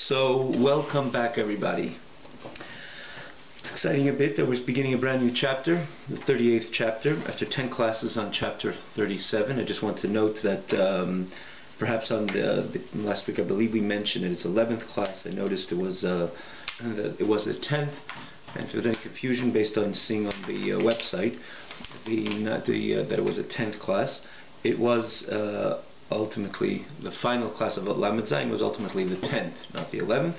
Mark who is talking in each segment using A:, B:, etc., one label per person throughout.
A: So welcome back, everybody. It's exciting a bit that we're beginning a brand new chapter, the 38th chapter, after 10 classes on chapter 37. I just want to note that perhaps on the last week, I believe we mentioned it's 11th class. I noticed it was the 10th, and if there's any confusion based on seeing on the website that it was a 10th class, it was ultimately the final class of Lamed Zayin was ultimately the 10th, not the 11th.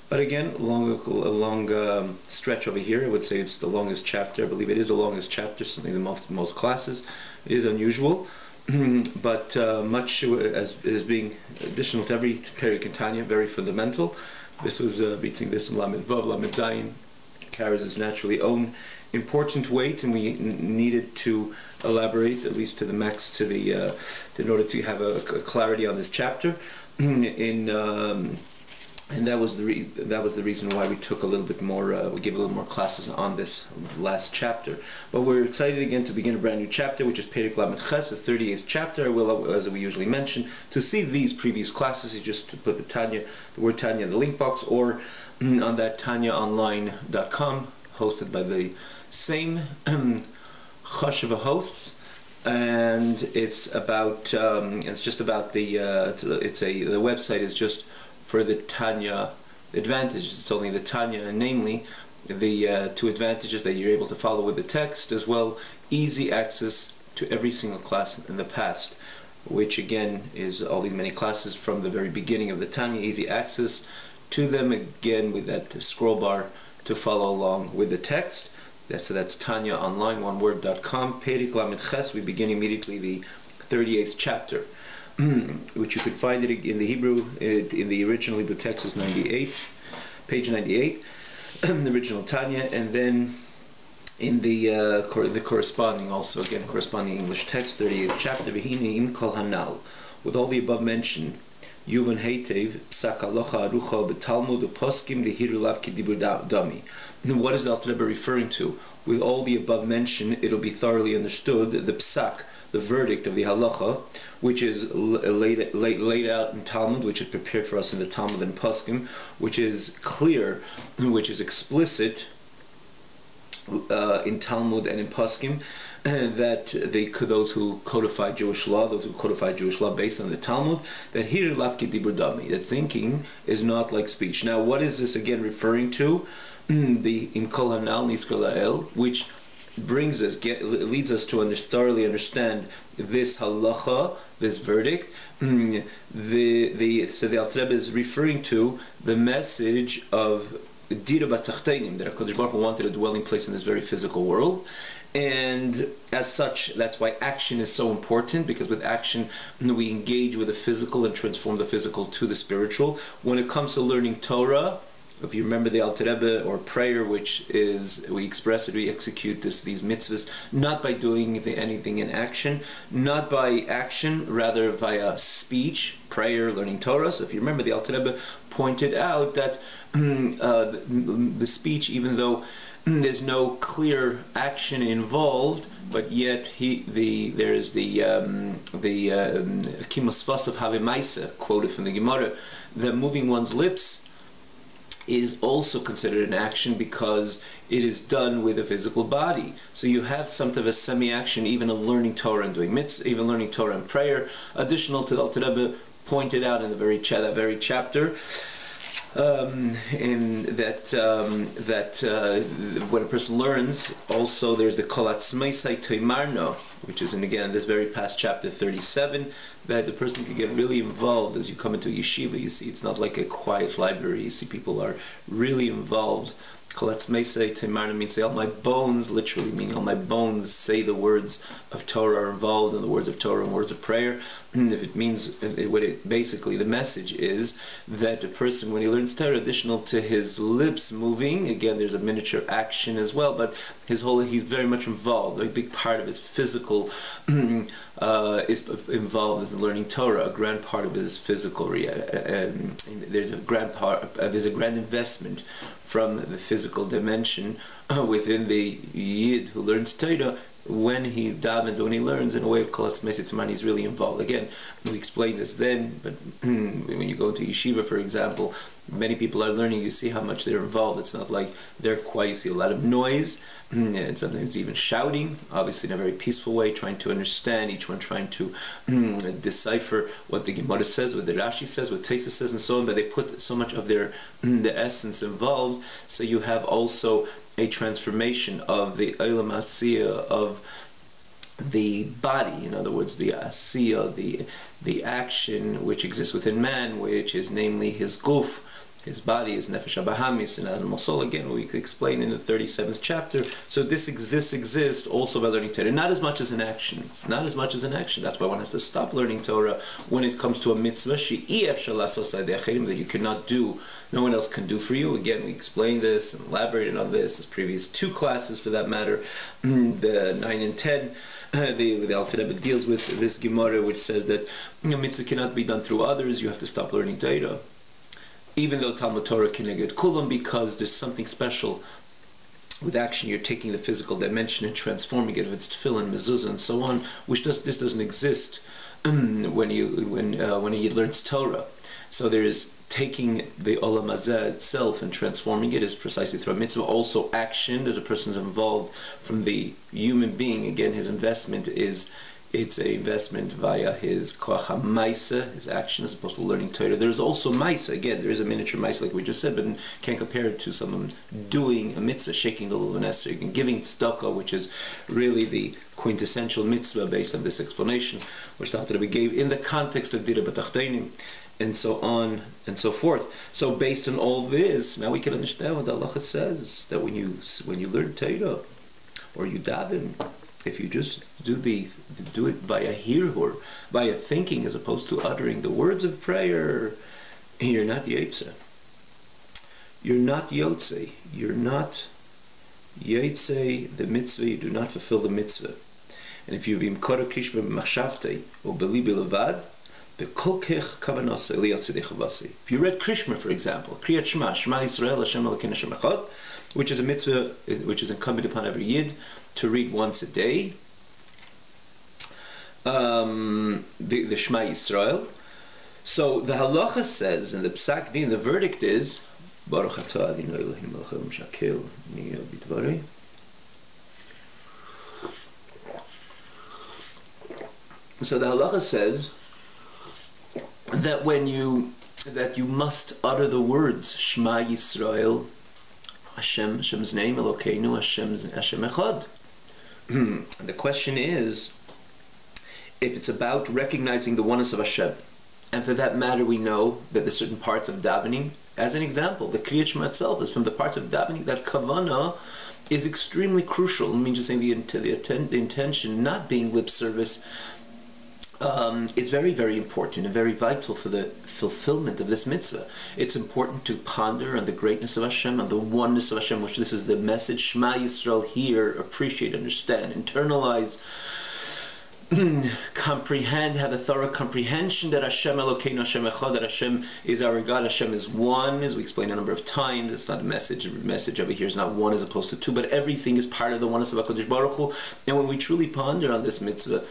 A: But again, a long stretch over here. I would say it's the longest chapter. I believe it is the longest chapter, certainly the most classes. It is unusual, but much as being additional to every Perek and Tanya, very fundamental. This was between this and Lamed Vav, Lamed Zayin carries its naturally own important weight, and we needed to elaborate at least to the max in order to have a clarity on this chapter. And that was the reason why we took a little bit more, we gave a little more classes on this last chapter. But we're excited again to begin a brand new chapter, which is Perek Lamed Ches, the 38th chapter. I will, as we usually mention, to see these previous classes, you just put the word Tanya in the link box, or on that TanyaOnline.com, hosted by the same Chasheva hosts. And it's about the website is just for the Tanya advantages. It's only the Tanya, and namely the two advantages that you're able to follow with the text, as well easy access to every single class in the past, which again is all these many classes from the very beginning of the Tanya, easy access to them, again with that scroll bar to follow along with the text. So that's TanyaOnline.com, Perek Lamed Ches. We begin immediately the 38th chapter, which you could find it in the Hebrew, in the original Hebrew text is 98, page 98, the original Tanya, and then in the corresponding, also again corresponding English text, 38th chapter, V'hine im kol hanal, with all the above mentioned, Yuvan Heitev, Psak Halacha Arucha B'Talmud U'Poskim Dehiru Lav K'Dibur Dami. What is the Alter Rebbe referring to? With all the above mentioned, it'll be thoroughly understood the Psak, the verdict of the halacha, which is laid out in Talmud, which is prepared for us in the Talmud and Poskim, which is clear, which is explicit in Talmud and in Poskim, that those who codify Jewish law, based on the Talmud, that Hir Lav K'Dibur Dami, that thinking is not like speech. Now, what is this again referring to? The Im Kol Hanal Niskar La'el, which leads us to thoroughly understand this halacha, this verdict. So the Alter Rebbe is referring to the message of Dira B'Tachteinim, that HaKadosh Baruch Hu wanted a dwelling place in this very physical world. And as such, that's why action is so important, because with action we engage with the physical and transform the physical to the spiritual. When it comes to learning Torah, if you remember the Alter Rebbe, or prayer, which is, we execute these mitzvahs, not by doing anything in action, not by action, rather via speech, prayer, learning Torah. So if you remember, the Alter Rebbe pointed out that the speech, even though there's no clear action involved, but yet there's the Kimos Vasav Have Maisa, quoted from the Gemara, that moving one's lips is also considered an action because it is done with a physical body. So you have something of a semi-action, even in learning Torah and doing mitzvah, even learning Torah and prayer. Additional to the Alter Rebbe pointed out in that very chapter, in that when a person learns, also there's the Kol Atzmeisai Toimarno, which is again this very past chapter 37, that the person can get really involved. As you come into a yeshiva, you see it's not like a quiet library. You see people are really involved. Kol Atzmeisai Toimarno means all my bones, literally meaning all my bones say the words of Torah, are involved in the words of Torah and words of prayer. If it means, basically the message is that a person, when he learns Torah, additional to his lips moving, again there's a miniature action as well, but he's very much involved. A big part of his physical is involved is learning Torah. A grand part of his physical there's a grand investment from the physical dimension within the Yid who learns Torah when he davens, when he learns in a way of Kolatz Mesit Taman, he's really involved. Again, we explained this then, but when you go to yeshiva, for example, many people are learning, you see how much they're involved. It's not like they're quiet. You see a lot of noise, and sometimes even shouting, obviously in a very peaceful way, trying to understand, each one trying to decipher what the Gemara says, what the Rashi says, what Taisa says, and so on, but they put so much of their the essence involved, so you have also a transformation of the Olam Asiyah, of the body, in other words, the Asiyah, the action which exists within man, which is namely his guf, his body, his nefesh abahamis, and animal soul. Again, we explain in the 37th chapter. So this exists also by learning Torah. Not as much as an action. Not as much as an action. That's why one has to stop learning Torah when it comes to a mitzvah that you cannot do, no one else can do for you. Again, we explained this and elaborated on this as previous two classes for that matter, the 9 and 10. The Alter Rebbe deals with this Gemara which says that mitzvah cannot be done through others. You have to stop learning Torah. Even though Talmud Torah Keneged Kulam, because there's something special with action. You're taking the physical dimension and transforming it. If it's tefillin, mezuzah, and so on, this doesn't exist when he learns Torah. So there is taking the Olam Hazeh itself and transforming it is precisely through a mitzvah. Also action, there's a person's involved from the human being. Again, his investment it's an investment via his koach ha'maisa, his action, as opposed to learning Torah. There's also maisa. Again, there is a miniature maisa, like we just said, but can't compare it to someone doing a mitzvah, shaking the lulav and and giving tzedakah, which is really the quintessential mitzvah based on this explanation, which the Rebbe gave in the context of Dira B'Tachteinim, and so on and so forth. So based on all this, now we can understand what the halacha says, that when you learn Torah or you daven, if you just do it via hirhur, via thinking as opposed to uttering the words of prayer, you're not yotze. You're not yotze. You're not yotze the mitzvah. You do not fulfill the mitzvah. And if you b'imkora krishma b'machshavtei or b'libi levad, b'kolkech kavanasei liyotze dechavasi. If you read Krishma, for example, Kriyat Shema, Shema Yisrael, Hashem Elokeinu Hashem Echad, which is a mitzvah which is incumbent upon every yid to read once a day, the Shema Yisrael. So the halacha says, and the psak din, the verdict is, Baruch atah Adonai Elohim melech haolam shakel b'dvarei. So the halacha says that that you must utter the words Shema Yisrael, Hashem's name, Elokeinu, Hashem Echad. And the question is, if it's about recognizing the oneness of Hashem, and for that matter we know that there's certain parts of davening, as an example, the Kriyat Shema itself is from the parts of davening that kavanah is extremely crucial. I mean, just saying the intention, not being lip service, is very, very important and very vital for the fulfillment of this mitzvah. It's important to ponder on the greatness of Hashem, on the oneness of Hashem, which this is the message. Shema Yisrael, hear, appreciate, understand, internalize, comprehend, have a thorough comprehension that Hashem Elokeinu Hashem Echad, that Hashem is our God, Hashem is one, as we explained a number of times. It's not a message over here is not one as opposed to two, but everything is part of the oneness of HaKadosh Baruch Hu. And when we truly ponder on this mitzvah,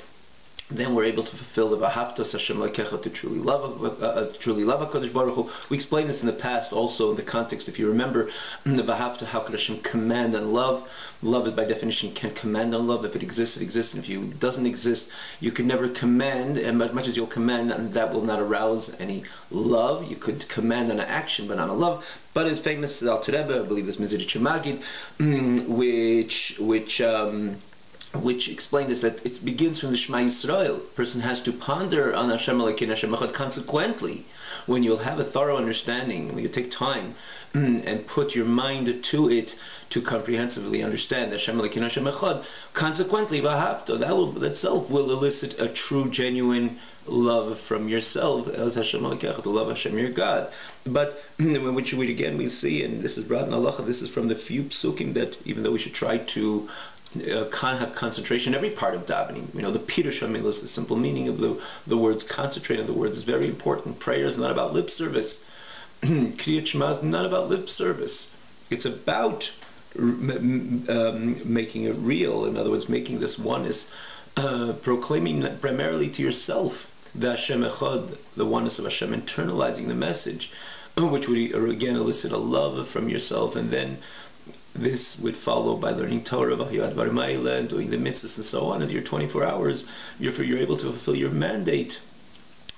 A: then we're able to fulfill the V'ahavta Hashem Elokecha, to truly love HaKadosh Baruch Hu. We explained this in the past also in the context, if you remember, the V'ahavta, how could Hashem command on love? Love is by definition can command on love. If it exists, it exists. And if it doesn't exist, you can never command, and as much as you'll command, and that will not arouse any love. You could command on an action, but not a love. But it's famous Alter Rebbe, I believe this Mizrach Magid, which explained this, that it begins from the Shema Yisrael. A person has to ponder on Hashem Elokeinu Hashem Echad. Consequently, when you'll have a thorough understanding, when you take time and put your mind to it to comprehensively understand Hashem Elokeinu Hashem Echad, consequently, V'ahavta, that itself will elicit a true, genuine love from yourself as Hashem Elokeinu, to love Hashem your God. But which we see, and this is brought in halacha, this is from the few psukim that, even though we should try to have concentration in every part of davening. The Pirush HaMilos, the simple meaning of the words, concentrate on the words, is very important. Prayer is not about lip service. Kriyat Shema is not about lip service. It's about making it real. In other words, making this oneness, proclaiming primarily to yourself the Hashem Echad, the oneness of Hashem, internalizing the message, which would again elicit a love from yourself, and then this would follow by learning Torah, and doing the mitzvahs and so on. And your 24 hours, you're able to fulfill your mandate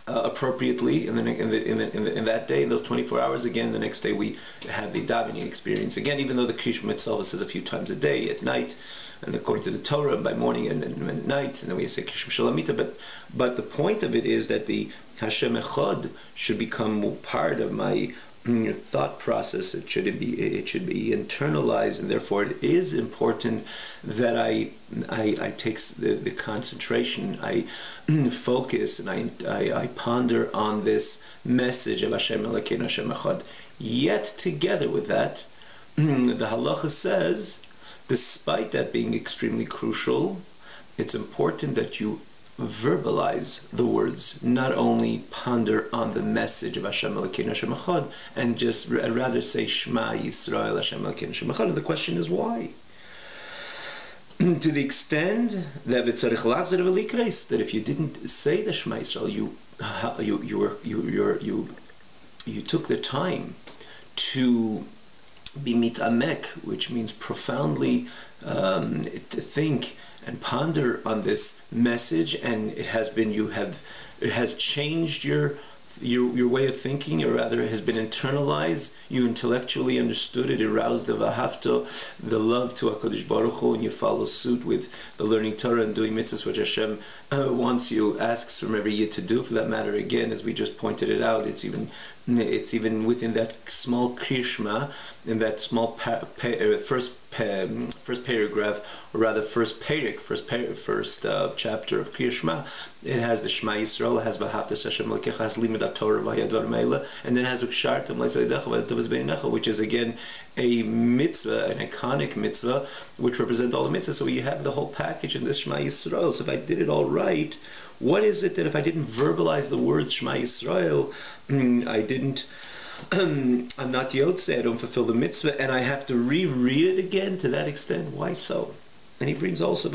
A: appropriately in that day, in those 24 hours. Again, the next day we have the davening experience. Again, even though the Krishma itself says a few times a day, at night, and according to the Torah, by morning and at night, and then we say Krishma Shalamita. But the point of it is that the Hashem Echad should become part of my thought process. It should be internalized, and therefore it is important that I take the concentration, I focus, and I ponder on this message of Hashem Elokeinu Hashem Echad. Yet together with that, the halacha says, despite that being extremely crucial, it's important that you verbalize the words, not only ponder on the message of Hashem Elokeinu Hashem Echad, and just rather say Shema Yisrael Hashem Elokeinu Hashem Echad. And the question is why? To the extent that that if you didn't say the Shema Yisrael, you took the time to be mitamek, which means profoundly to think and ponder on this message, and it has changed your way of thinking, or rather it has been internalized. You intellectually understood it, aroused the vahavta, the love to HaKadosh Baruch Hu, and you follow suit with the learning Torah and doing mitzvahs, which Hashem wants you, asks from every year to do. For that matter, again, as we just pointed it out, it's even within that small krishma, in that small first paragraph, or rather first chapter of Kriyashma, it has the Shema Yisrael, it has V'ahavta Hashem Elokecha, has Limud Torah v'Hayadvar Meila, and then has Ukshartam Le'Zaydecha v'Tavas Beinecha, which is again a mitzvah, an iconic mitzvah, which represents all the mitzvahs. So you have the whole package in this Shema Yisrael. So if I did it all right, what is it that if I didn't verbalize the words Shema Yisrael, I'm not Yotze, I don't fulfill the mitzvah, and I have to reread it again to that extent? Why so? And he brings also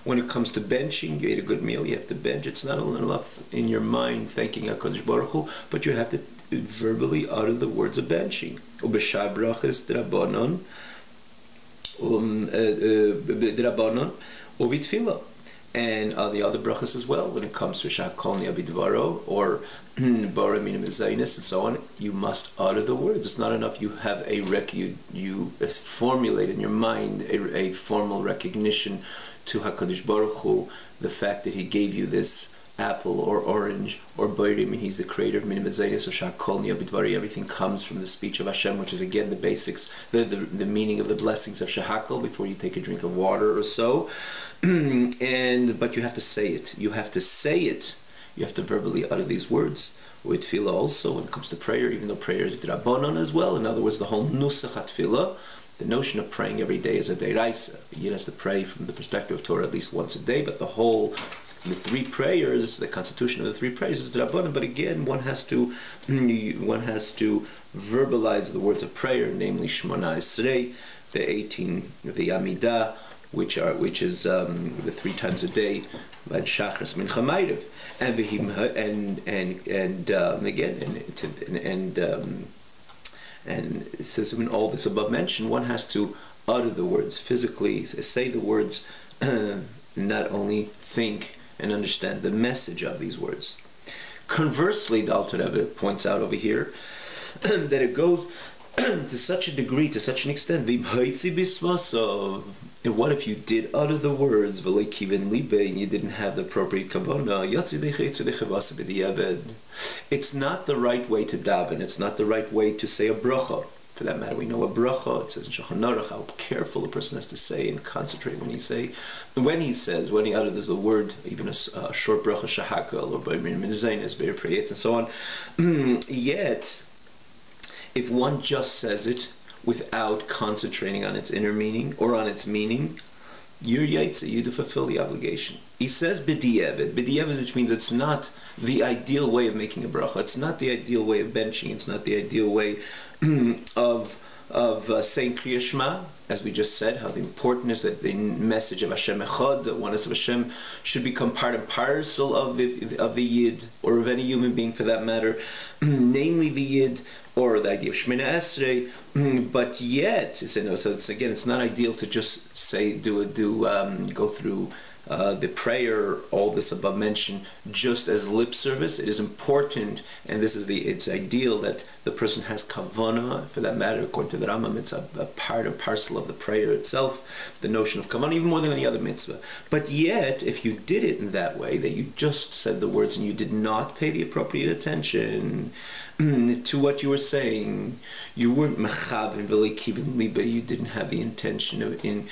A: when it comes to benching, you ate a good meal, you have to bench. It's not only enough in your mind thanking HaKadosh Baruch Hu, but you have to verbally utter the words of benching. Ubeshar brachas d'Rabbanon, ubitfilah. And the other brachas as well, when it comes to Shakol Ni'abidvaro or Bara Minim Zainis and so on, you must utter the words. It's not enough you have you formulate in your mind a formal recognition to HaKadosh Baruch Hu, the fact that He gave you this apple or orange or Bairim, and He's the creator of Minim Zainis or Shakol Ni'abidvari. Everything comes from the speech of Hashem, which is again the basics, the meaning of the blessings of Shahakol before you take a drink of water or so. But you have to say it. You have to say it. You have to verbally utter these words. With tefillah also, when it comes to prayer, even though prayer is drabanon as well. In other words, the whole nusach tefillah, the notion of praying every day is a deiraisa. He has to pray from the perspective of Torah at least once a day, but the three prayers, the constitution of the three prayers is drabanon. But again, one has to verbalize the words of prayer, namely Shemona Esrei, the 18, the Amidah, which is the 3 times a day, and Shachris Mincha Ma'ariv, and it says in all this above mentioned, one has to utter the words physically, say the words, not only think and understand the message of these words. Conversely, the Alter Rebbe points out over here that it goes to such a degree, to such an extent, and what if you did utter the words and you didn't have the appropriate kavanah? It's not the right way to daven. It's not the right way to say a bracha. For that matter, we know a bracha. It says in Shulchan Aruch how careful a person has to say and concentrate when he utters the word, even a short bracha shahakal or b'minim zaynes, be'er prayets and so on. Yet, if one just says it without concentrating on its inner meaning or on its meaning, you're yaitze, you do fulfill the obligation. He says b'di'evet, which means it's not the ideal way of making a bracha. It's not the ideal way of benching. It's not the ideal way of of saying Kriya Shema, as we just said, how important is that the message of Hashem Echad, the oneness of Hashem, should become part and parcel of the Yid, or of any human being for that matter, namely the Yid, or the idea of Shemoneh Esrei. But yet, so it's not ideal to just say go through the prayer, all this above mentioned, just as lip service. It is important, and it's ideal that the person has kavanah, for that matter. According to the Rambam, it's a part and parcel of the prayer itself, the notion of kavanah, even more than any other mitzvah. But yet, if you did it in that way, that you just said the words and you did not pay the appropriate attention to what you were saying, you weren't mechav and v'leikivin liba, you didn't have the intention of you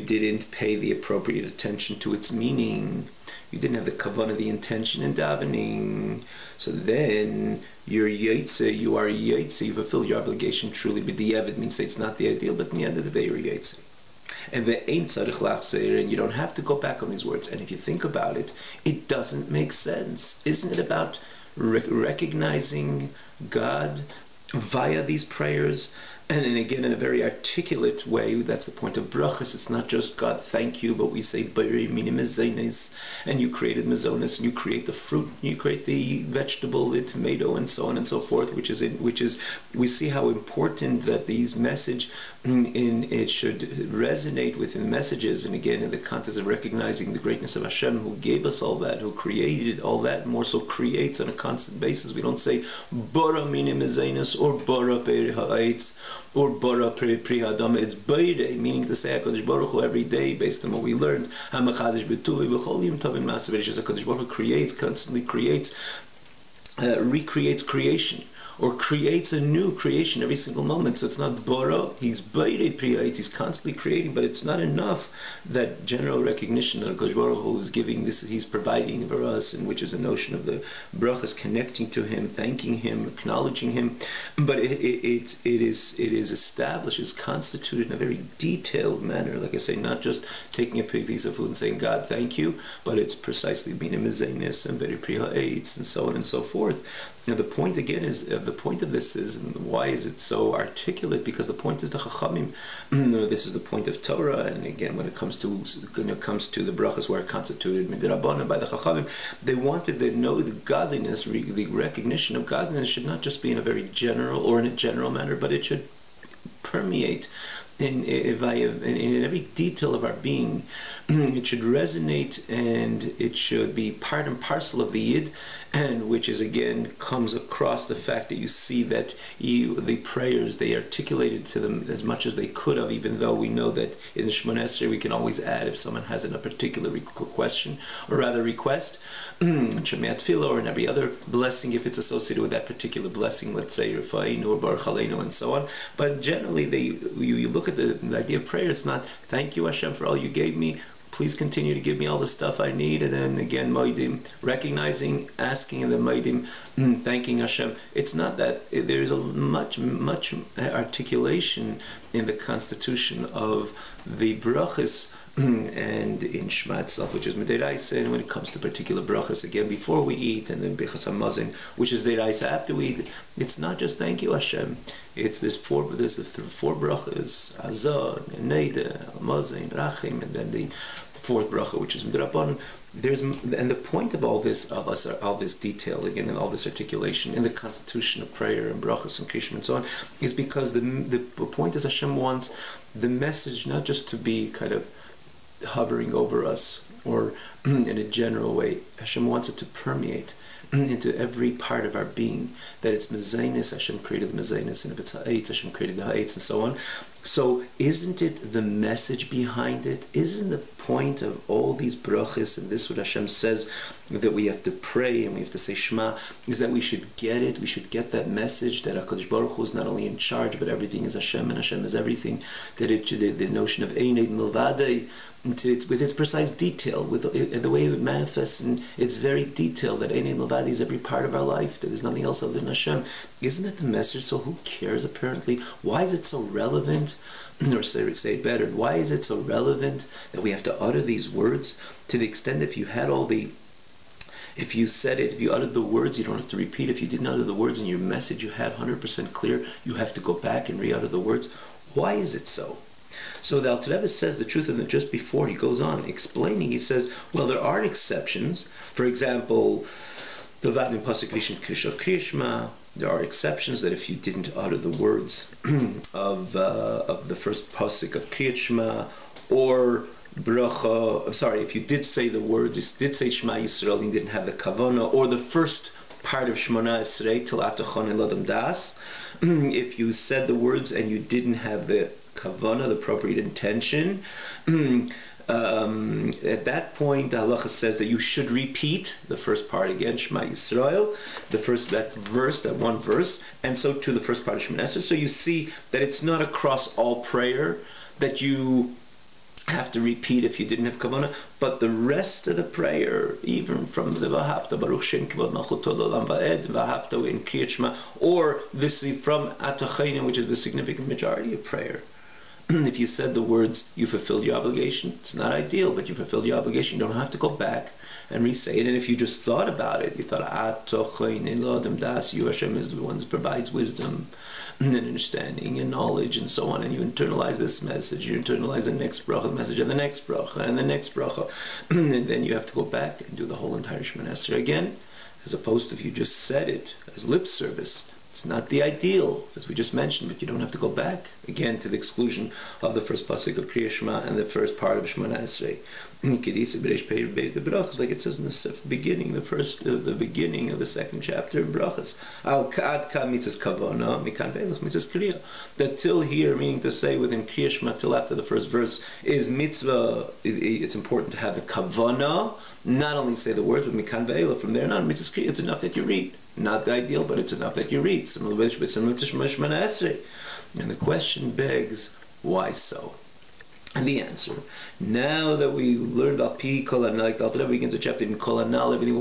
A: didn't pay the appropriate attention to its meaning. You didn't have the kavanah, the intention in davening. So then you're yaitse, you are yaitse, you fulfill your obligation truly. But the Yevid means it's not the ideal, but in the end of the day you're yaitse. And the ain't tzarich lachzer, and you don't have to go back on these words. And if you think about it, it doesn't make sense. Isn't it about recognizing God via these prayers? And again, in a very articulate way, that's the point of brachas. It's not just God, thank you, but we say b'ri minim mezonos, and you created mezonos, and you create the fruit, you create the vegetable, the tomato, and so on and so forth. Which is we see how important that these message it should resonate within messages. And again, in the context of recognizing the greatness of Hashem, who gave us all that, who created all that, and more so creates on a constant basis. We don't say bara minim mezonos or bara b'ri ha'etz, or bara pri hadam. It's bayt, meaning to say HaKadosh Baruch Hu every day, based on what we learned. HaMachadish b'tuvi v'chol yom tovim ma'aseh. HaKadosh Baruch Hu creates, constantly creates, recreates creation, or creates a new creation every single moment. So it's not bara, he's bayt pri, he's constantly creating, but it's not enough that general recognition that HaKadosh Baruch Hu is giving this, he's providing for us, and which is the notion of the brachas, connecting to him, thanking him, acknowledging him. But it is established, it's constituted in a very detailed manner. Like I say, not just taking a piece of food and saying God thank you, but it's precisely being a mezonos and b'ri pri ha'etz and so on and so forth. Now the point again is the point of this is, and why is it so articulate? Because the point is the Chachamim. This is the point of Torah, and again, when it comes to the brachas where it constituted midrabanan by the Chachamim, they wanted to know the godliness, the recognition of godliness should not just be in a very general or in a general manner, but it should permeate in every detail of our being. It should resonate, and it should be part and parcel of the Yid, and which is again comes across the fact that you see that the prayers, they articulated to them as much as they could have, even though we know that in the Shemoneh Esrei we can always add if someone has a particular question, or rather request, Shemei Tefillah, or in every other blessing if it's associated with that particular blessing, let's say Rafa'inu or Baruch Aleinu and so on. But generally you look at the idea of prayer, it's not thank you Hashem for all you gave me, please continue to give me all the stuff I need, and then again moedim, recognizing, asking, and then moedim, thanking Hashem. It's not that. There is a much articulation in the constitution of the brachas and in Shema itself, which is Midiraisa, and when it comes to particular brachas, again before we eat, and then Birchas Hamazon, which is Diraisa after we eat, it's not just thank you Hashem. It's the four brachas, Azar, Neida, Hamazon, Rachim, and then the fourth bracha, which is Midrabanan. And the point of all this, all this detail again, and all this articulation in the constitution of prayer and brachas and krishma and so on, is because the point is Hashem wants the message not just to be kind of hovering over us or in a general way. Hashem wants it to permeate into every part of our being, that it's mezonos, Hashem created the mezonos, and if it's ha'etz, Hashem created the ha'etz, and so on. So isn't it the message behind it? Isn't the point of all these brachas, and this what Hashem says, that we have to pray and we have to say Shema, is that we should get it, we should get that message that HaKadosh Baruch Hu is not only in charge, but everything is Hashem, and Hashem is everything, that the notion of Eined Milvadei, with its precise detail, with the way it manifests, and it's very detailed, that Eined Milvadei is every part of our life, that there's nothing else other than Hashem. Isn't it the message? So who cares apparently? Why is it so relevant? Or say it better, why is it so relevant that we have to utter these words, to the extent if you had all the If you said it, if you uttered the words, you don't have to repeat. If you didn't utter the words and your message you had 100% clear, you have to go back and re-utter the words. Why is it so? So the Alter Rebbe says the truth, and just before he goes on explaining, he says, well, there are exceptions. For example, the Vadin Pasuk Rishon Krishma. There are exceptions that if you didn't utter the words of the first pasuk of Kriyat Shema, or bracha, if you did say the words, did say Shema Yisrael, and didn't have the kavana, or the first part of Shemona Esrei till Atachon and Lodam Das, if you said the words and you didn't have the kavana, the appropriate intention, at that point, the halacha says that you should repeat the first part again, Shema Yisrael, that one verse, and so to the first part of Shemona Esrei. So you see that it's not across all prayer that you have to repeat if you didn't have kavanah, but the rest of the prayer, even from the Vahafta Baruch Shem Kivod Malchuto L'Olam Va'ed, Vahafta in Kriyat Shema, or this from Atachayim, which is the significant majority of prayer. If you said the words, you fulfilled your obligation. It's not ideal, but you fulfilled your obligation. You don't have to go back and re-say it. And if you just thought about it, you thought, you Hashem is the one who provides wisdom and understanding and knowledge and so on, and you internalize this message, you internalize the next bracha, the message and the next bracha, and the next bracha, and then you have to go back and do the whole entire Shemona Esrei again, as opposed to if you just said it as lip service. It's not the ideal, as we just mentioned, but you don't have to go back again to the exclusion of the first pasuk of Kriyat Shema and the first part of Shemona Esrei. Like it says in the beginning, the beginning of the second chapter of Brachas. That till here, meaning to say within Kriyat Shema till after the first verse, is mitzvah. It's important to have a kavana, not only say the words, but mikan ve'ela. From there on, mitzvah kriya. It's enough that you read. Not the ideal, but it's enough that you read. Similar to Shemona Esrei. And the question begs, why so? And the answer, now that we learned about Pi Kol Hanal, like the Alter Rebbe begins the chapter in Kol Hanal, everything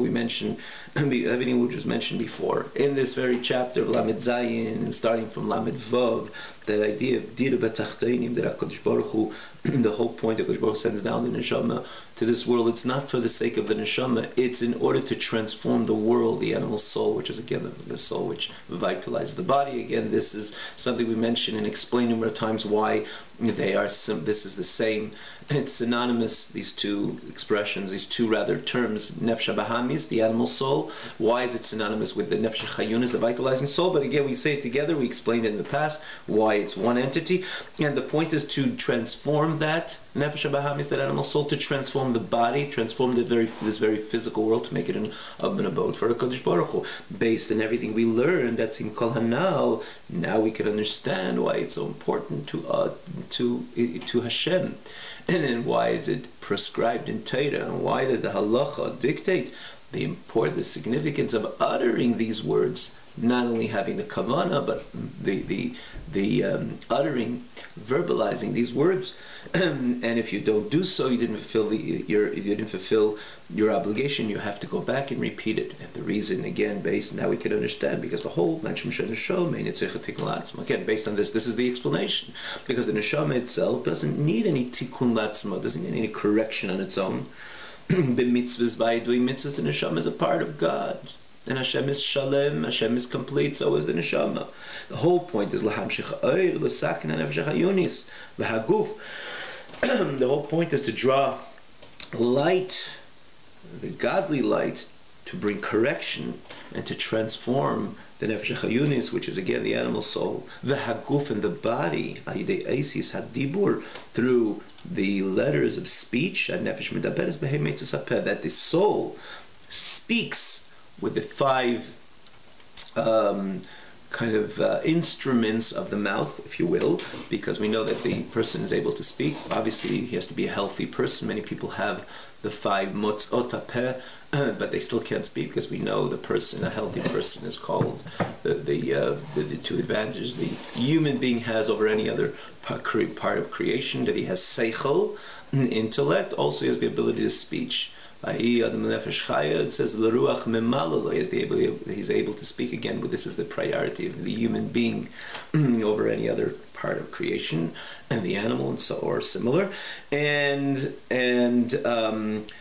A: which was mentioned before, in this very chapter of Lamed Zayin, starting from Lamed Vav, the idea of Dira B'Tachteinim, that HaKadosh Baruch Hu, the whole point that HaKadosh Baruch Hu sends down the neshama to this world, it's not for the sake of the neshama, it's in order to transform the world, the animal soul, which is again the soul which vitalizes the body. Again, this is something we mentioned and explained numerous times why they are. This is the same. It's synonymous. These two expressions, these two rather terms, nefesh bahamis, the animal soul. Why is it synonymous with the nefesh chayunis, the vitalizing soul? But again, we say it together. We explained it in the past why it's one entity, and the point is to transform that nefesh bahamis, that animal soul, to transform the body, transform this very physical world, to make it an abode for HaKadosh Baruch Hu. Based on everything we learned that's in Kol Hanal, now we can understand why it's so important to Hashem, and then why is it prescribed in Torah, and why did the halacha dictate the significance of uttering these words, not only having the kavanah, but the uttering, verbalizing these words. And if you don't do so, you didn't fulfill your obligation. You have to go back and repeat it. And the reason, again, now we can understand, because the whole again, based on this is the explanation. Because the neshama itself doesn't need any tikkun latzma, doesn't need any correction on its own. B'mitzvahs, by doing mitzvahs, the neshama is a part of God. And Hashem is shalem, Hashem is complete, so is the neshama. The whole point is lahamshich oir, l'sakin nefesh hayunis, v'haguf. The whole point is to draw light, the godly light, to bring correction and to transform the nefesh hayunis, which is again the animal soul, v'haguf, and the body, ayidei eisis hadibur, through the letters of speech, nefesh medaberes behemei tusapeh, that the soul speaks with the five instruments of the mouth, if you will, because we know that the person is able to speak. Obviously, he has to be a healthy person. Many people have the five motzot hapeh, but they still can't speak, because we know a healthy person is called the two advantages the human being has over any other part of creation, that he has seichel, intellect, also he has the ability to speech. It says he's able to speak again, but this is the priority of the human being over any other part of creation, and the animal, and so or similar, and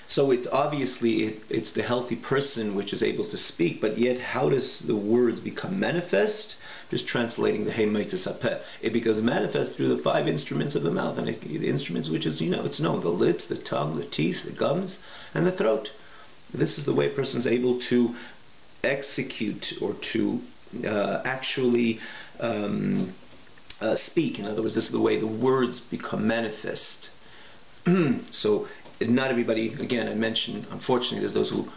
A: so it obviously it's the healthy person which is able to speak, but yet how does the words become manifest? Just translating the Hey Meitzes Hapeh. It becomes manifest through the 5 instruments of the mouth, and the instruments which is, it's known, the lips, the tongue, the teeth, the gums, and the throat. This is the way a person is able to execute or to actually speak. In other words, this is the way the words become manifest. So not everybody, again, I mentioned, unfortunately, there's those who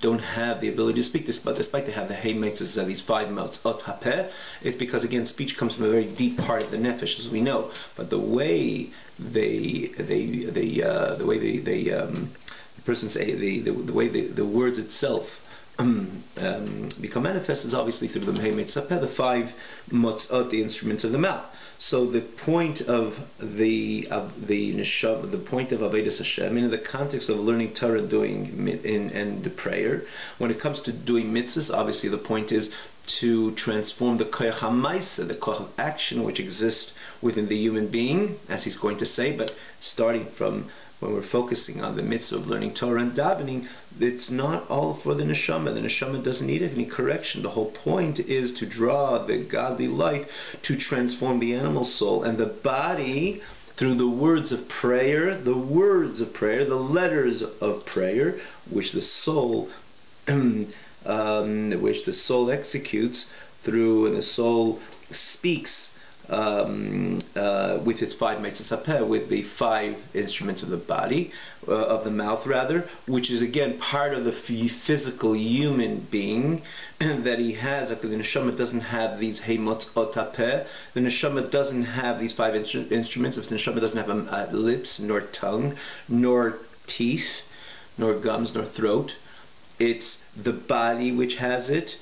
A: don't have the ability to speak this, but despite they have the hey mitzvahs of these 5 mouths ot hapeh, it's because again speech comes from a very deep part of the nefesh, as we know. But the way the person say the way the words itself become manifest is obviously through the hey mitzvah, the 5 motzot, the instruments of the mouth. So the point of the neshama, the point of avodas Hashem, in the context of learning Torah, and the prayer, when it comes to doing mitzvahs, obviously the point is to transform the koach hamaisa, the koach of action which exists within the human being, as he's going to say. But starting from when we're focusing on the mitzvah of learning Torah and davening, it's not all for the neshama. The neshama doesn't need any correction. The whole point is to draw the godly light to transform the animal soul and the body through the words of prayer, the letters of prayer, which the soul executes through, and the soul speaks with its 5 mitzvahs hapeh, with the 5 instruments of the body, of the mouth rather, which is again part of the physical human being that he has. The neshama doesn't have these heimot otapeh. The neshama doesn't have these 5 instruments. If the neshama doesn't have lips, nor tongue, nor teeth, nor gums, nor throat, it's the body which has it.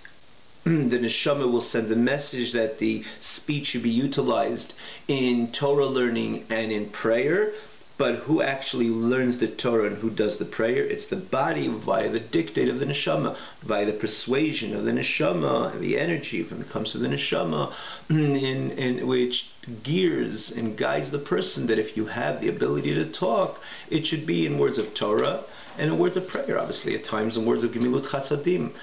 A: The neshama will send the message that the speech should be utilized in Torah learning and in prayer. But who actually learns the Torah and who does the prayer? It's the body via the dictate of the neshama, via the persuasion of the neshama, and the energy when it comes to the neshama, in which gears and guides the person that if you have the ability to talk, it should be in words of Torah and in words of prayer, obviously, at times in words of gemilut chasadim,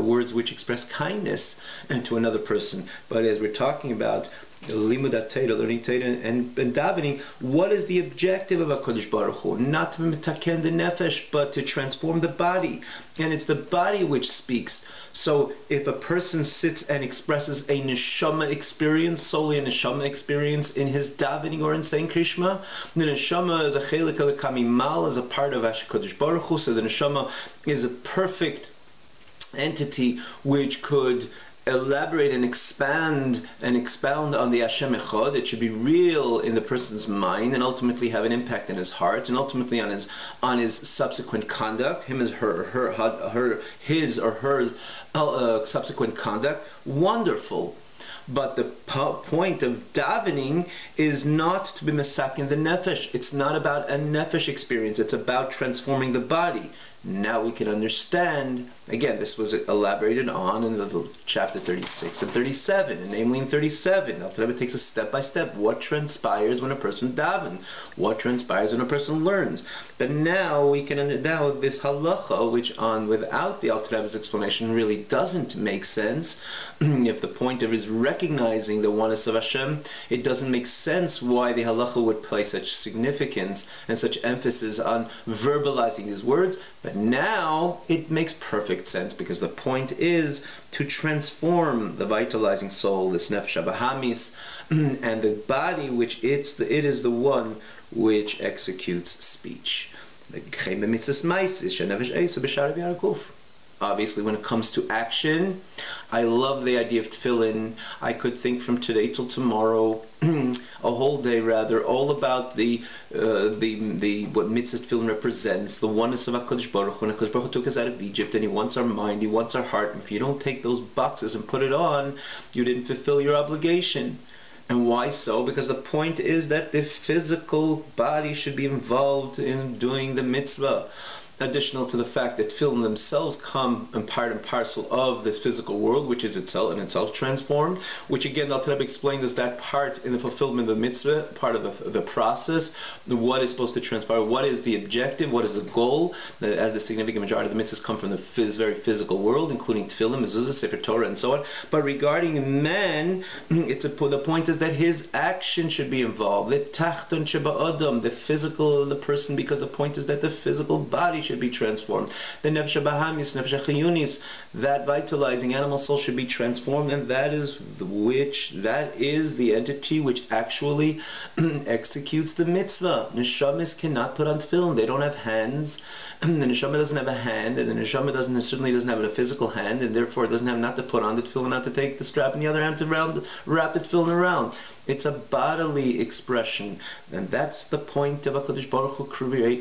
A: words which express kindness to another person. But as we're talking about Limudat Torah, learning Torah and davening, what is the objective of HaKadosh Baruch Hu? Not to mitaken the nefesh, but to transform the body. And it's the body which speaks. So if a person sits and expresses a neshama experience, solely a neshama experience in his davening or in saying Krishma, the neshama is a chelik al-kamimal, is a part of HaKadosh Baruch Hu. So the neshama is a perfect entity which could elaborate and expound on the Hashem Echad. It should be real in the person's mind and ultimately have an impact in his heart and ultimately on his subsequent conduct, his or her subsequent conduct. Wonderful. But the point of davening is not to be mesakin the nefesh. It's not about a nefesh experience. It's about transforming the body. Now we can understand, again, this was elaborated on in the chapter 36 and 37, and namely in 37, Alter Rebbe takes us step by step, what transpires when a person davens, what transpires when a person learns. But now we can understand this halacha, which without the Alter Rebbe's explanation really doesn't make sense. If the point of is recognizing the oneness of Hashem, it doesn't make sense why the halacha would place such significance and such emphasis on verbalizing these words. But now it makes perfect sense, because the point is to transform the vitalizing soul, this nefesh abahamis, and the body, which it is the one which executes speech. Obviously, when it comes to action, I love the idea of tefillin. I could think from today till tomorrow, a whole day rather, all about the what mitzvah tefillin represents, the oneness of HaKadosh Baruch Hu. When HaKadosh Baruch Hu took us out of Egypt, and He wants our mind, He wants our heart. And if you don't take those boxes and put it on, you didn't fulfill your obligation. And why so? Because the point is that the physical body should be involved in doing the mitzvah. Additional to the fact that tefillin themselves come and part and parcel of this physical world, which is itself transformed, which again Al Rebbe explained as that part in the fulfillment of the mitzvah, part of the process, what is supposed to transpire, what is the objective, what is the goal, as the significant majority of the mitzvahs come from the very physical world, including tefillin, mezuzah, sefer Torah, and so on. But regarding man, the point is that his action should be involved, the tachton sheba adam, the physical of the person, because the point is that the physical body should be transformed. The nefesh bahamis, nefesh chiyunis, that vitalizing animal soul should be transformed, and that is the entity which actually executes the mitzvah. Neshamas cannot put on tefillin; they don't have hands. The neshama doesn't have a hand, and the neshama certainly doesn't have a physical hand, and therefore it doesn't have not to put on the tefillin, not to take the strap in the other hand to wrap the tefillin around. It's a bodily expression, and that's the point of HaKadosh Baruch Hu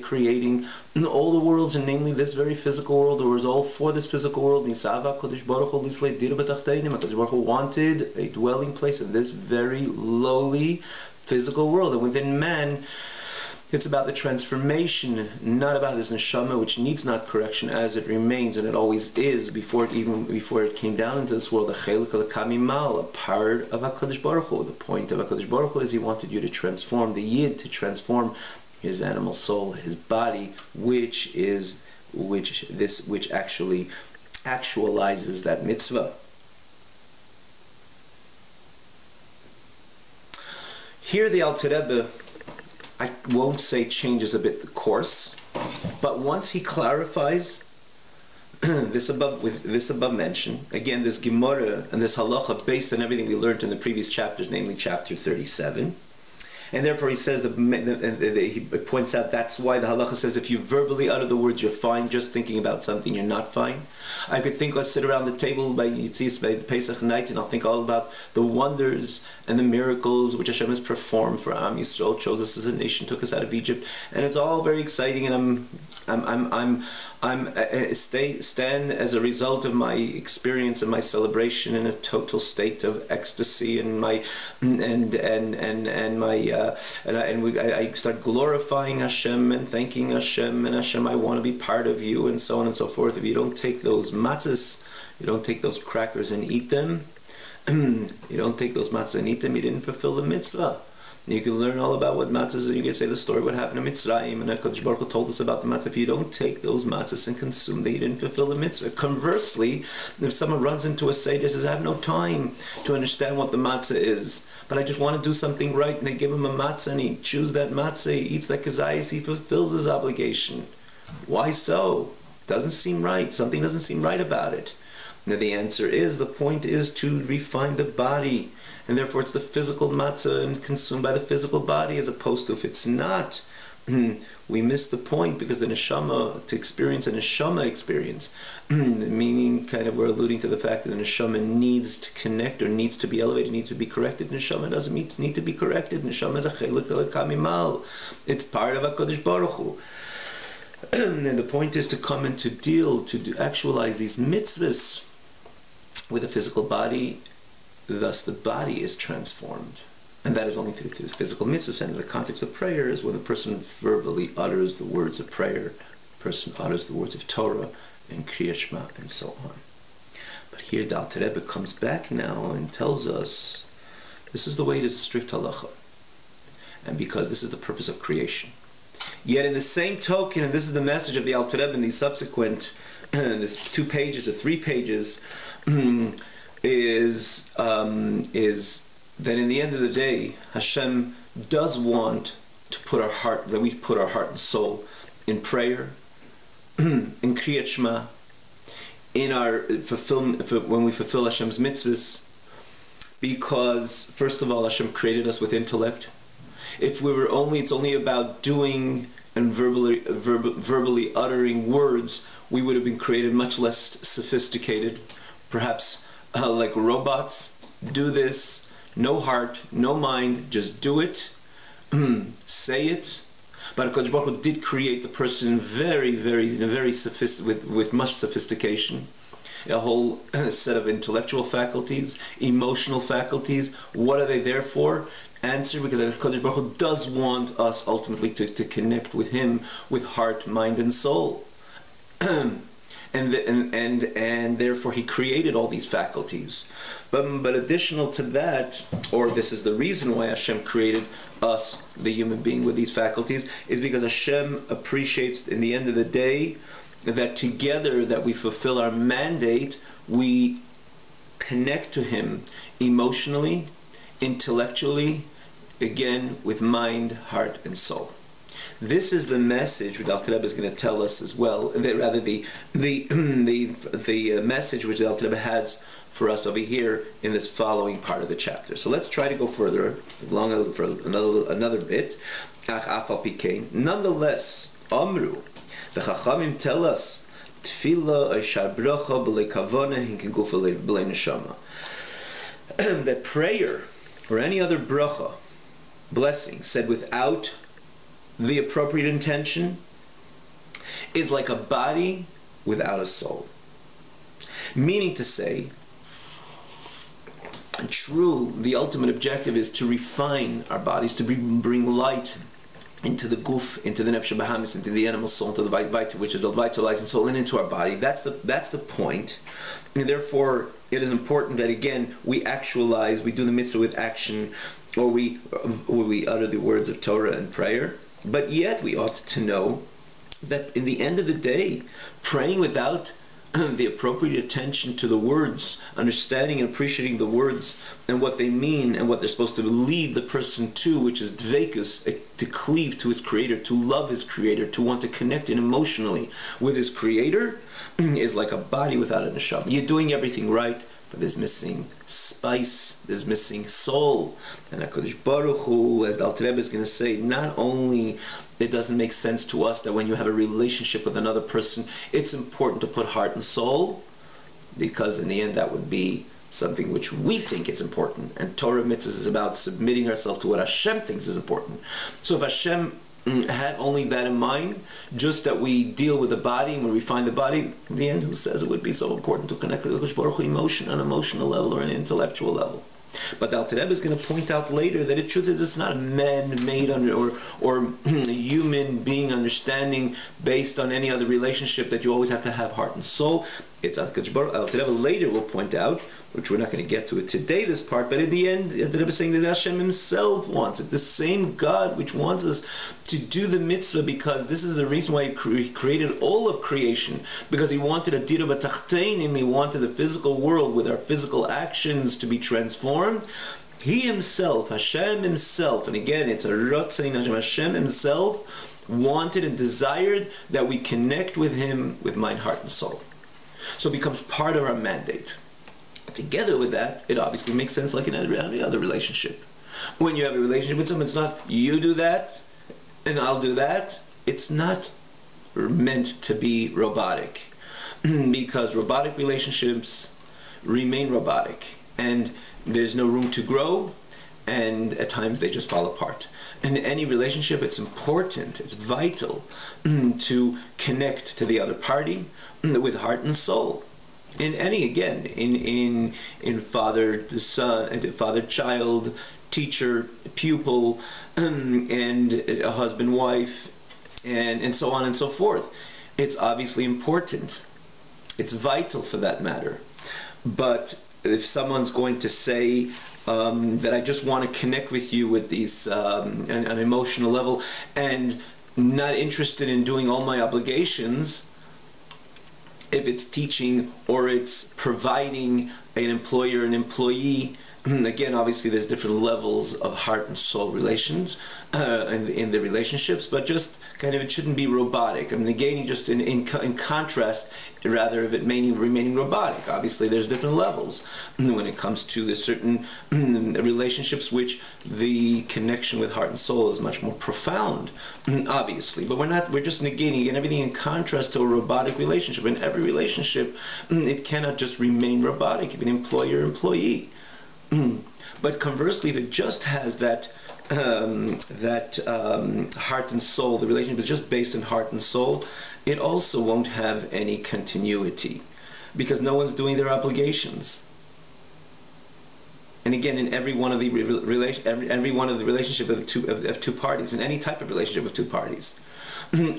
A: creating all the worlds, and namely this very physical world. It was all for this physical world. HaKadosh Baruch Hu wanted a dwelling place in this very lowly physical world, and within man, it's about the transformation, not about his neshama, which needs not correction, as it remains, and it always is before it came down into this world. A part of HaKadosh Baruch Hu. The point of HaKadosh Baruch Hu is he wanted you to transform the Yid, to transform his animal soul, his body, which actually actualizes that mitzvah. Here the Alter Rebbe, I won't say changes a bit the course, but once he clarifies this above mention, again this Gemara and this halacha based on everything we learned in the previous chapters, namely chapter 37, and therefore he says he points out that's why the halacha says if you verbally utter the words you're fine, just thinking about something you're not fine. I could think, let's sit around the table by Yitzis, by the Pesach night, and I'll think all about the wonders and the miracles which Hashem has performed for Am Yisrael, chose us as a nation, took us out of Egypt, and it's all very exciting, and I stand as a result of my experience and my celebration in a total state of ecstasy, and I start glorifying Hashem and thanking Hashem, and Hashem, I want to be part of you, and so on and so forth. If you don't take those matzahs, you don't take those crackers and eat them, you didn't fulfill the mitzvah. You can learn all about what matzahs, and you can say the story what happened in Mitzrayim, and HaKadosh Baruch Hu told us about the matzah. If you don't take those matzahs and consume them, you didn't fulfill the mitzvah. Conversely, if someone runs into a seder and says, I have no time to understand what the matzah is, but I just want to do something right, and they give him a matzah, and he chews that matzah, he eats that kazayis, he fulfills his obligation. Why so? Doesn't seem right. Something doesn't seem right about it. Now the answer is, the point is to refine the body, and therefore it's the physical matzah and consumed by the physical body, as opposed to if it's not, we miss the point, because the neshama, to experience a neshama experience, meaning kind of we're alluding to the fact that the neshama needs to connect, or needs to be elevated, needs to be corrected. Neshama doesn't need to be corrected. Neshama is a chelik kamimal. It's part of HaKadosh Baruch Hu. And the point is to come and to actualize these mitzvahs with a physical body. Thus the body is transformed, and that is only through physical mitzvahs. And in the context of prayer is when the person verbally utters the words of prayer, the person utters the words of Torah and Kriyat Shema and so on. But here the Alter Rebbe comes back now and tells us this is the way it is a strict halacha, and because this is the purpose of creation. Yet in the same token, and this is the message of the Alter Rebbe in these subsequent this 2 pages or 3 pages, is that in the end of the day, Hashem does want to put our heart, that we put our heart and soul in prayer, in Kriyat Shema, in our fulfillment, when we fulfill Hashem's mitzvahs, because first of all, Hashem created us with intellect. If we were it's only about doing and verbally uttering words, we would have been created much less sophisticated, perhaps like robots. Do this, no heart, no mind, just do it, say it. But HaKadosh Baruch Hu did create the person with much sophistication, a whole set of intellectual faculties, emotional faculties. What are they there for? Answer: because HaKadosh Baruch Hu does want us ultimately to connect with Him with heart, mind, and soul. And therefore He created all these faculties. But additional to that, or this is the reason why Hashem created us, the human being, with these faculties, is because Hashem appreciates, in the end of the day, that together that we fulfill our mandate, we connect to Him emotionally, intellectually, again with mind, heart, and soul. This is the message which Alter Rebbe is going to tell us as well. Rather, the message which the Alter Rebbe has for us over here in this following part of the chapter. So let's try to go further, for another bit. Nonetheless, Amru, the Chachamim tell us, Tefillah oishar bracha b'lei kavana hinken gufa b'lei neshama. That prayer or any other bracha, blessing, said without the appropriate intention, is like a body without a soul. Meaning to say, the ultimate objective is to refine our bodies, to bring light into the guf, into the nefesh bahamis, into the animal soul, into the BAYT, which is the vitalizing soul, and into our body. That's the point. And therefore, it is important that again we actualize, we do the mitzvah with action, or we utter the words of Torah and prayer. But yet we ought to know that in the end of the day, praying without the appropriate attention to the words, understanding and appreciating the words and what they mean and what they're supposed to lead the person to, which is dveikus, to cleave to his Creator, to love his Creator, to want to connect emotionally with his Creator, is like a body without a neshama. You're doing everything right, but there's missing spice, there's missing soul. And HaKadosh Baruch Hu, as the Alter Rebbe is going to say, not only it doesn't make sense to us that when you have a relationship with another person, it's important to put heart and soul, because in the end that would be something which we think is important. And Torah mitzvahs is about submitting ourselves to what Hashem thinks is important. So if Hashem had only that in mind, just that we deal with the body and we refine the body, in the end, who says it would be so important to connect with HaKadosh Baruch Hu on an emotional level or an intellectual level? But the Alter Rebbe is going to point out later that the truth is it's not a man-made or human being understanding based on any other relationship that you always have to have heart and soul. It's HaKadosh Baruch Hu. Alter Rebbe later will point out, which we're not going to get to it today, this part, but in the end, the Rebbe is saying that Hashem Himself wants it. The same God which wants us to do the mitzvah, because this is the reason why He created all of creation, because He wanted a dira b'tachteinim, He wanted the physical world with our physical actions to be transformed. He Himself, Hashem Himself, and again, it's a Ratzain Hashem Himself wanted and desired that we connect with Him with mind, heart, and soul. So it becomes part of our mandate. Together with that, it obviously makes sense like in any other relationship. When you have a relationship with someone, it's not you do that and I'll do that. It's not meant to be robotic, because robotic relationships remain robotic and there's no room to grow, and at times they just fall apart. In any relationship, it's important, it's vital to connect to the other party with heart and soul. In any, again, in father to son, father child, teacher pupil, and a husband wife, and so on and so forth. It's obviously important. It's vital for that matter. But if someone's going to say that I just want to connect with you with these on an emotional level and not interested in doing all my obligations, if it's teaching or it's providing an employer and employee, again, obviously there's different levels of heart and soul relations in the relationships, but just kind of it shouldn't be robotic. I mean, again, just in contrast, rather of it remaining robotic. Obviously, there's different levels when it comes to the certain relationships which the connection with heart and soul is much more profound, obviously. But we're just negating everything in contrast to a robotic relationship. In every relationship, it cannot just remain robotic. If an employer-employee. But conversely, if it just has that heart and soul, the relationship is just based on heart and soul, it also won't have any continuity. because no one's doing their obligations. And again, in every one of the relationship of two parties, in any type of relationship of two parties.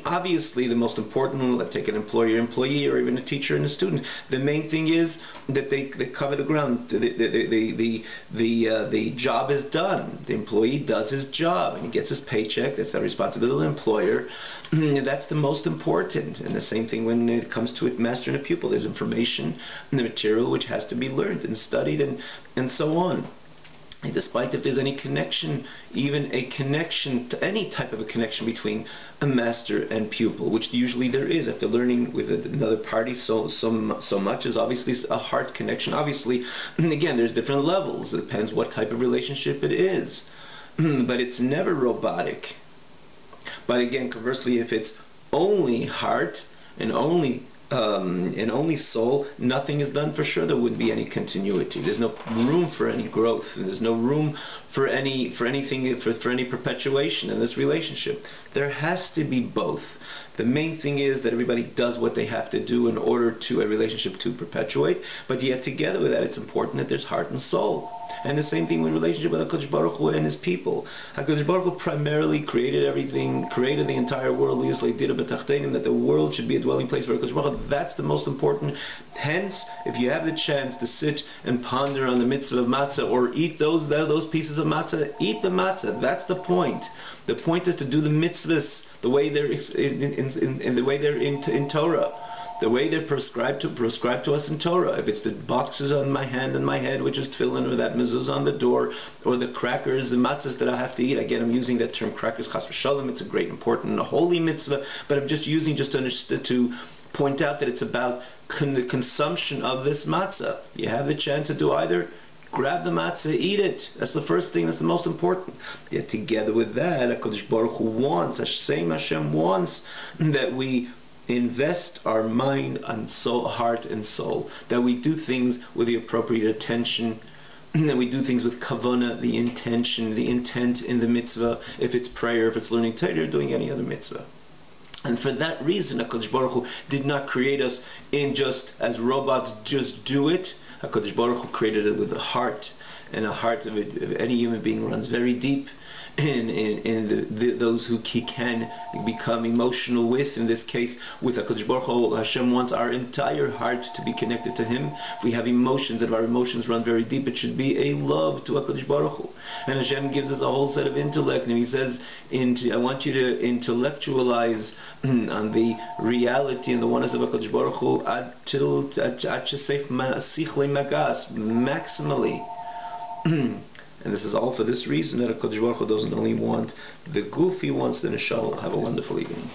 A: Obviously, the most important, let's take an employer-employee, or even a teacher and a student. The main thing is that they cover the ground. The job is done. The employee does his job and he gets his paycheck. That's the responsibility of the employer. That's the most important. And the same thing when it comes to a master and a pupil. There's information and the material which has to be learned and studied and so on. And despite if there's any connection, even a connection to any type of a connection between a master and pupil, which usually there is after learning with another party so much, is obviously a heart connection. Obviously, and again, there's different levels. It depends what type of relationship it is, but it's never robotic. But again, conversely, if it's only heart and only soul, nothing is done for sure. There wouldn't be any continuity. There's no room for any growth, and there's no room for any perpetuation in this relationship. There has to be both. The main thing is that everybody does what they have to do in order to a relationship to perpetuate, but yet together with that, it's important that there's heart and soul. And the same thing with relationship with HaKadosh Baruch Hu and His people. HaKadosh Baruch Hu primarily created everything, created the entire world, that the world should be a dwelling place for HaKadosh Baruch Hu. That's the most important. Hence, if you have the chance to sit and ponder on the mitzvah of matzah, or eat those pieces of matzah, eat the matzah. That's the point. The point is to do the mitzvahs the way they're in the way they're in Torah, the way they're prescribed to us in Torah. If it's the boxes on my hand and my head, which is tefillin, or that mezuzah on the door, or the crackers, the matzahs that I have to eat. Again, I'm using that term crackers, chas v'shalom. It's a great, important, and a holy mitzvah, but I'm just using to point out that it's about the consumption of this matzah. You have the chance to do either. Grab the matzah, eat it. That's the first thing. That's the most important. Yet together with that, HaKadosh Baruch Hu wants, Hashem wants that we invest our mind and soul, heart and soul. That we do things with the appropriate attention. That we do things with kavanah, the intention, the intent in the mitzvah. If it's prayer, if it's learning Torah, or doing any other mitzvah. And for that reason, HaKadosh Baruch Hu did not create us in just as robots, just do it. HaKadosh Baruch Hu created it with a heart, and a heart of any human being runs very deep in those who he can become emotional with. In this case, with HaKadosh Baruch Hu, Hashem wants our entire heart to be connected to Him. If we have emotions, and if our emotions run very deep, it should be a love to HaKadosh Baruch Hu. And Hashem gives us a whole set of intellect, and He says, I want you to intellectualize on the reality and the oneness of HaKadosh Baruch Hu maximally. And this is all for this reason, that HaKadosh Baruch Hu doesn't only want the goof, He wants the neshama. Have a wonderful evening.